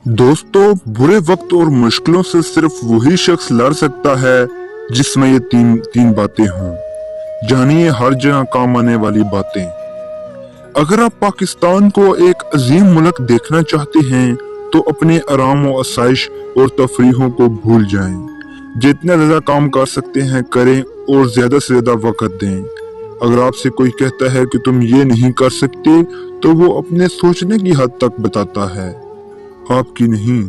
दोस्तों, बुरे वक्त और मुश्किलों से सिर्फ वही शख्स लड़ सकता है जिसमें ये तीन बातें हों। जानिए हर जगह काम आने वाली बातें। अगर आप पाकिस्तान को एक अजीम मुल्क देखना चाहते हैं तो अपने आराम और आसाइश और तफरीहों को भूल जाएं। जितना ज्यादा काम कर सकते हैं करें और ज्यादा से ज्यादा वक्त दें। अगर आपसे कोई कहता है कि तुम ये नहीं कर सकते तो वो अपने सोचने की हद तक बताता है, आपकी नहीं।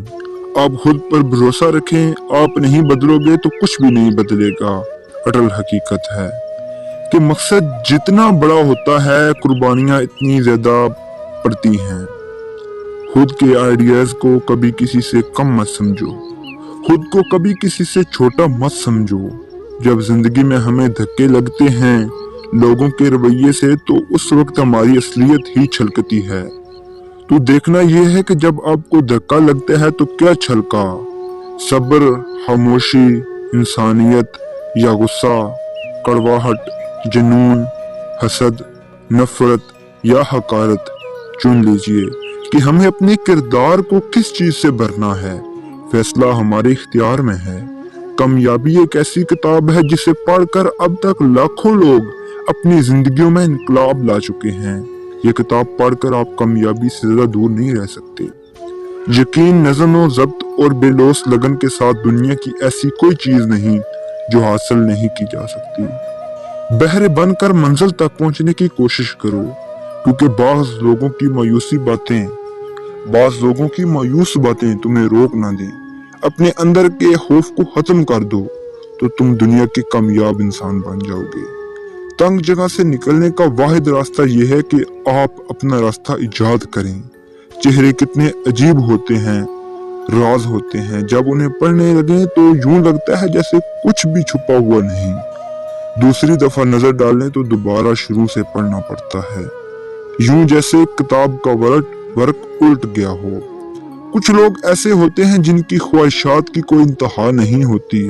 आप खुद पर भरोसा रखें, आप नहीं बदलोगे तो कुछ भी नहीं बदलेगा। अटल हकीकत है कि मकसद जितना बड़ा होता है कुर्बानियां इतनी ज्यादा पड़ती हैं। खुद के आइडियाज को कभी किसी से कम मत समझो, खुद को कभी किसी से छोटा मत समझो। जब जिंदगी में हमें धक्के लगते हैं लोगों के रवैये से तो उस वक्त हमारी असलियत ही छलकती है। तो देखना यह है कि जब आपको धक्का लगता है तो क्या छलका, सब्र, खामोशी, इंसानियत या गुस्सा, कड़वाहट, जुनून, हसद, नफरत या हकारत। चुन लीजिए कि हमें अपने किरदार को किस चीज से भरना है। फैसला हमारे इख्तियार में है। कामयाबी एक ऐसी किताब है जिसे पढ़कर अब तक लाखों लोग अपनी जिंदगियों में इनकलाब ला चुके हैं। ये किताब पढ़कर आप कामयाबी से ज्यादा दूर नहीं रह सकते। यकीन, नज़म और ज़ब्त और बेलौस लगन के साथ दुनिया की ऐसी कोई चीज नहीं जो हासिल नहीं की जा सकती। बहरे बनकर मंजिल तक पहुंचने की कोशिश करो, क्योंकि बाज़ लोगों की मायूस बातें तुम्हें रोक ना दें। अपने अंदर के खौफ को खत्म कर दो तो तुम दुनिया के कामयाब इंसान बन जाओगे। तंग जगह से निकलने का वाहिद रास्ता यह है कि आप अपना रास्ता इजाद करें। चेहरे कितने अजीब होते हैं, राज होते हैं। जब उन्हें पढ़ने लगे तो यूं लगता है जैसे कुछ भी छुपा हुआ नहीं। दूसरी दफा नजर डालें तो दोबारा शुरू से पढ़ना पड़ता है, यूं जैसे किताब का वर्क उल्ट गया हो। कुछ लोग ऐसे होते हैं जिनकी ख्वाहिशात की कोई इंतहा नहीं होती।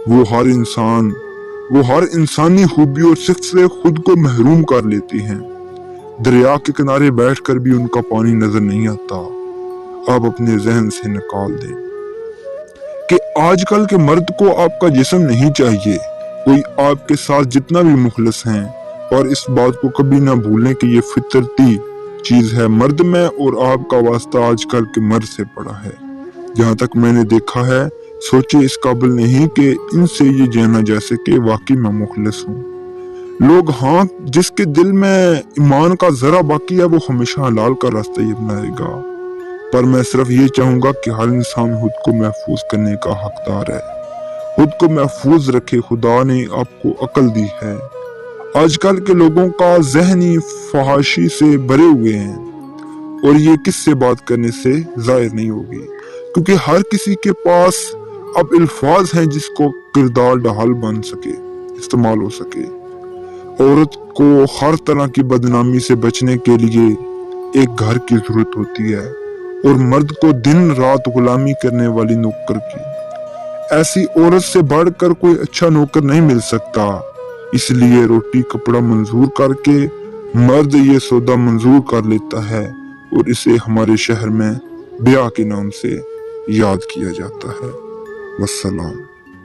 वो हर इंसानी खूबी और सिफ्त से खुद को महरूम कर लेती हैं। दरिया के किनारे बैठकर भी उनका पानी नजर नहीं आता। आप अपने जहन से निकाल दें कि आजकल के मर्द को आपका जिस्म नहीं चाहिए। कोई आपके साथ जितना भी मुखलिस हैं, और इस बात को कभी ना भूलें कि ये फितरती चीज है। मर्द में और आपका वास्ता आजकल के मर्द से पड़ा है। जहाँ तक मैंने देखा है, सोचे इस काबिल नहीं कि इनसे ये जाना जैसे कि वाकई मैं मुखलिस हूँ। लोग हाँ, जिसके दिल में ईमान का जरा बाकी है वो हमेशा हलाल का रास्ता ही अपनाएगा। पर मैं सिर्फ ये चाहूंगा कि हर इंसान खुद को महफूज करने का हकदार है। खुद को महफूज रखे, खुदा ने आपको अकल दी है। आजकल के लोगों का जहनी फहाशी से भरे हुए हैं, और ये किससे बात करने से जाहिर नहीं होगी, क्योंकि हर किसी के पास अब अल्फाज हैं जिसको किरदार ढाल बन सके, इस्तेमाल हो सके। औरत को हर तरह की बदनामी से बचने के लिए एक घर की जरूरत होती है, और मर्द को दिन रात गुलामी करने वाली नौकर की। ऐसी औरत से बढ़कर कोई अच्छा नौकर नहीं मिल सकता। इसलिए रोटी कपड़ा मंजूर करके मर्द ये सौदा मंजूर कर लेता है, और इसे हमारे शहर में ब्याह के नाम से याद किया जाता है। वस्सलाम।